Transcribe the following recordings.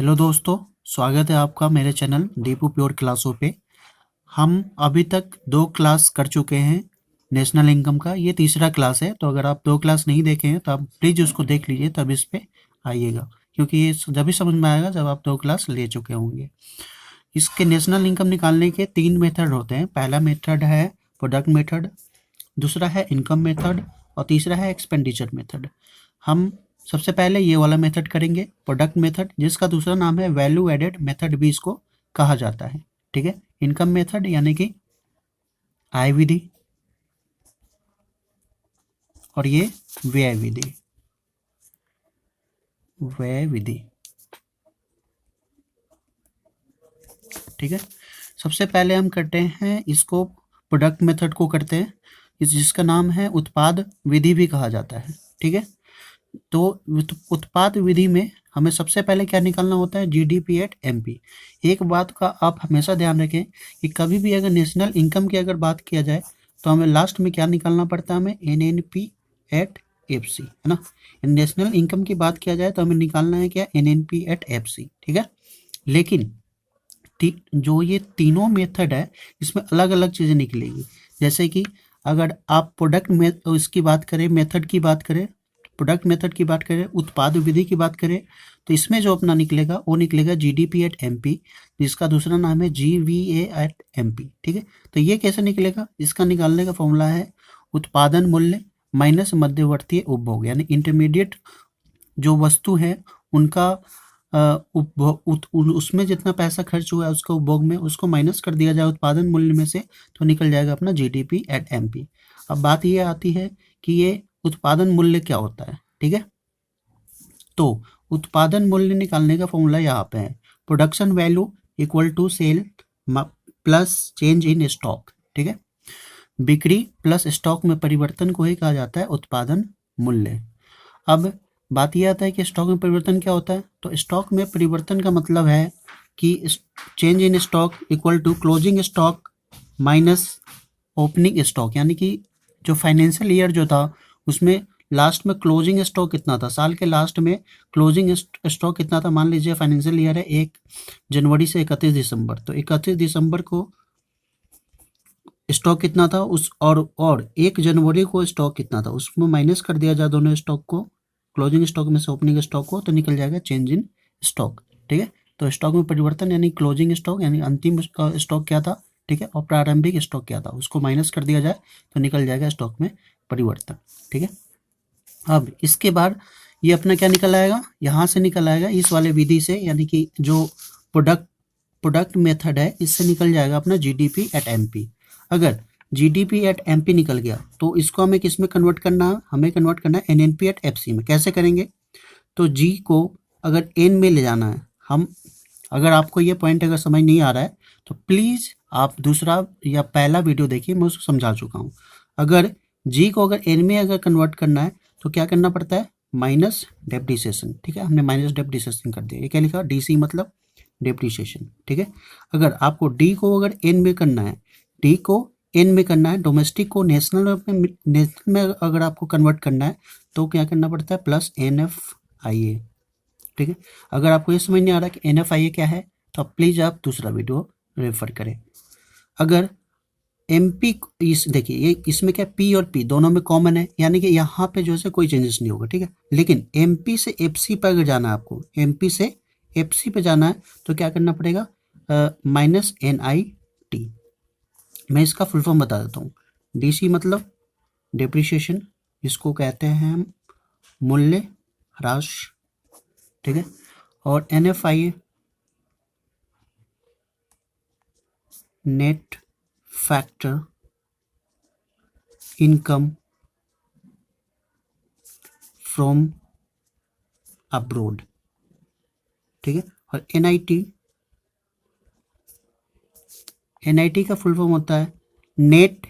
Hello दोस्तों, स्वागत है आपका मेरे चैनल दीपू प्योर क्लासों पे। हम अभी तक 2 क्लास कर चुके हैं नेशनल इनकम का। ये तीसरा क्लास है, तो अगर आप 2 क्लास नहीं देखे हैं तो आप प्लीज़ उसको देख लीजिए, तब इस पे आइएगा, क्योंकि ये जब भी समझ में आएगा जब आप 2 क्लास ले चुके होंगे। इसके नेशनल इनकम निकालने के 3 मेथड होते हैं। पहला मेथड है प्रोडक्ट मेथड, दूसरा है इनकम मेथड और तीसरा है एक्सपेंडिचर मेथड। हम सबसे पहले ये वाला मेथड करेंगे, प्रोडक्ट मेथड, जिसका दूसरा नाम है वैल्यू एडेड मेथड भी इसको कहा जाता है। ठीक है, इनकम मेथड यानी कि आय विधि, और ये व्यय विधि। व्यय विधि, ठीक है। सबसे पहले हम करते हैं इसको, प्रोडक्ट मेथड को करते हैं, जिसका नाम है उत्पाद विधि भी कहा जाता है। ठीक है, तो उत्पाद विधि में हमें सबसे पहले क्या निकालना होता है, जीडीपी एट एमपी। एक बात का आप हमेशा ध्यान रखें कि कभी भी अगर नेशनल इनकम की अगर बात किया जाए तो हमें लास्ट में क्या निकालना पड़ता है, हमें एनएनपी एट एफसी, है ना। नेशनल इनकम की बात किया जाए तो हमें निकालना है क्या, एनएनपी एट एफसी। ठीक है, लेकिन जो ये तीनों मेथड है इसमें अलग अलग चीज़ें निकलेगी। जैसे कि अगर आप प्रोडक्ट में इसकी बात करें, मेथड की बात करें, प्रोडक्ट मेथड की बात करें, उत्पाद विधि की बात करें, तो इसमें जो अपना निकलेगा वो निकलेगा जीडीपी एट एमपी, जिसका दूसरा नाम है जीवीए एट एमपी। ठीक है, तो ये कैसे निकलेगा, इसका निकालने का फॉर्मूला है उत्पादन मूल्य माइनस मध्यवर्ती उपभोग, यानी इंटरमीडिएट जो वस्तु है उनका उसमें जितना पैसा खर्च हुआ है उसका उपभोग में, उसको माइनस कर दिया जाए उत्पादन मूल्य में से, तो निकल जाएगा अपना जीडीपी एट एमपी। अब बात ये आती है कि ये उत्पादन मूल्य क्या होता है। ठीक है, तो उत्पादन मूल्य निकालने का फॉर्मूला यहाँ पे है, production value equal to sale plus change in stock. ठीक है, बिक्री प्लस स्टॉक में परिवर्तन को ही कहा जाता है उत्पादन मूल्य। अब बात यह आता है कि स्टॉक में परिवर्तन क्या होता है, तो स्टॉक में परिवर्तन का मतलब है कि change in stock equal to closing stock minus opening stock, यानी कि जो फाइनेंशियल ईयर जो था उसमें लास्ट में क्लोजिंग स्टॉक कितना था, साल के लास्ट में क्लोजिंग स्टॉक कितना था। मान लीजिए फाइनेंशियल ईयर है 1 जनवरी से 31 दिसंबर, तो 31 दिसंबर को स्टॉक कितना था उस, और 1 जनवरी को स्टॉक कितना था, उसमें माइनस कर दिया जाए दोनों स्टॉक को, क्लोजिंग स्टॉक में से ओपनिंग स्टॉक को, तो निकल जाएगा चेंज इन स्टॉक। ठीक है, तो स्टॉक में परिवर्तन यानी क्लोजिंग स्टॉक यानी अंतिम स्टॉक क्या था, ठीक है, और प्रारंभिक स्टॉक क्या था उसको माइनस कर दिया जाए तो निकल जाएगा स्टॉक में परिवर्तन। ठीक है, अब इसके बाद ये अपना क्या निकल आएगा, यहाँ से निकल आएगा इस वाले विधि से, यानी कि जो प्रोडक्ट मेथड है इससे निकल जाएगा अपना जीडीपी एट एमपी। अगर जीडीपी एट एमपी निकल गया तो इसको हमें किस में कन्वर्ट करना है, हमें कन्वर्ट करना है एनएनपी एट एफसी में। कैसे करेंगे, तो जी को अगर एन में ले जाना है, हम अगर आपको ये पॉइंट अगर समझ नहीं आ रहा है तो प्लीज़ आप दूसरा या पहला वीडियो देखिए, मैं उसको समझा चुका हूँ। अगर जी को अगर एन में अगर कन्वर्ट करना है तो क्या करना पड़ता है, माइनस डेप्रिसिएशन। ठीक है, हमने माइनस डेप्रिसिएशन कर दिया, ये क्या लिखा, डीसी मतलब डेप्रिसिएशन। ठीक है, अगर आपको डी को अगर एन में करना है, डी को एन में करना है, डोमेस्टिक को नेशनल में अगर आपको कन्वर्ट करना है तो क्या करना पड़ता है, प्लस एन एफ आई ए। ठीक है, अगर आपको ये समझ नहीं आ रहा कि एन एफ आई ए क्या है तो प्लीज़ आप दूसरा वीडियो रेफर करें। अगर एम पी, इस देखिए ये इसमें क्या, पी और पी दोनों में कॉमन है, यानी कि यहाँ पे जो है कोई चेंजेस नहीं होगा। ठीक है, लेकिन एम पी से एफ सी पर अगर जाना है आपको, एम पी से एफ सी पे जाना है तो क्या करना पड़ेगा, माइनस एन आई टी। मैं इसका फुल फॉर्म बता देता हूँ, डीसी मतलब डेप्रिसिएशन, इसको कहते हैं हम मूल्य ह्रास। ठीक है, और N F I A net factor income from abroad. ठीक है, और एनआईटी का फुल फॉर्म होता है नेट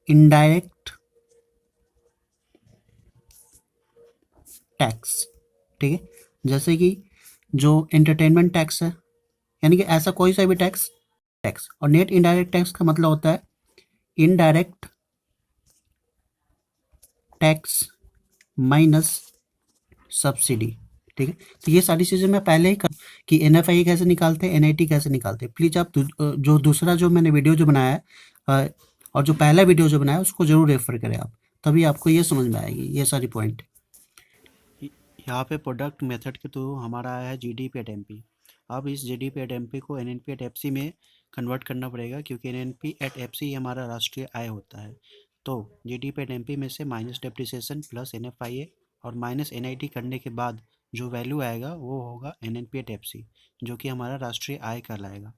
इनडायरेक्ट टैक्स। ठीक है, जैसे कि जो एंटरटेनमेंट टैक्स है, यानी कि ऐसा कोई सा भी टैक्स, और नेट इनडायरेक्ट टैक्स का मतलब होता है इनडायरेक्ट टैक्स माइनस सब्सिडी। ठीक है, तो ये सारी चीज़ें मैं पहले ही कि NFIA कैसे निकालते हैं, NIT कैसे निकालते हैं। प्लीज़ आप जो दूसरा जो मैंने वीडियो जो बनाया है और जो पहला वीडियो जो बनाया है उसको ज़रूर रेफ़र करें आप, तभी आपको ये समझ में आएगी ये सारी पॉइंट। यहाँ पे प्रोडक्ट मेथड के थ्रू हमारा आया है GDP एट MP। अब इस GDP एट MP को NNP एट FC में कन्वर्ट करना पड़ेगा, क्योंकि NNP एट FC हमारा राष्ट्रीय आय होता है। तो GDP एट MP में से माइनस डेप्रिसिएशन प्लस NFIA और माइनस NIT करने के बाद जो वैल्यू आएगा वो होगा NNP एट FC, जो कि हमारा राष्ट्रीय आय कहलाएगा।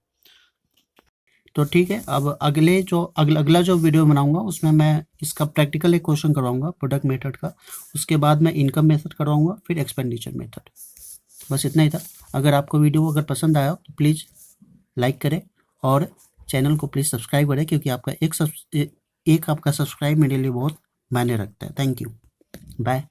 तो ठीक है, अब अगला जो वीडियो बनाऊंगा उसमें मैं इसका प्रैक्टिकल एक क्वेश्चन करवाऊंगा प्रोडक्ट मेथड का, उसके बाद मैं इनकम मेथड करवाऊंगा, फिर एक्सपेंडिचर मेथड। बस इतना ही था। अगर आपको वीडियो अगर पसंद आया तो प्लीज़ लाइक करें और चैनल को प्लीज़ सब्सक्राइब करें, क्योंकि आपका एक आपका सब्सक्राइब मेरे लिए बहुत मायने रखता है। Thank you, bye.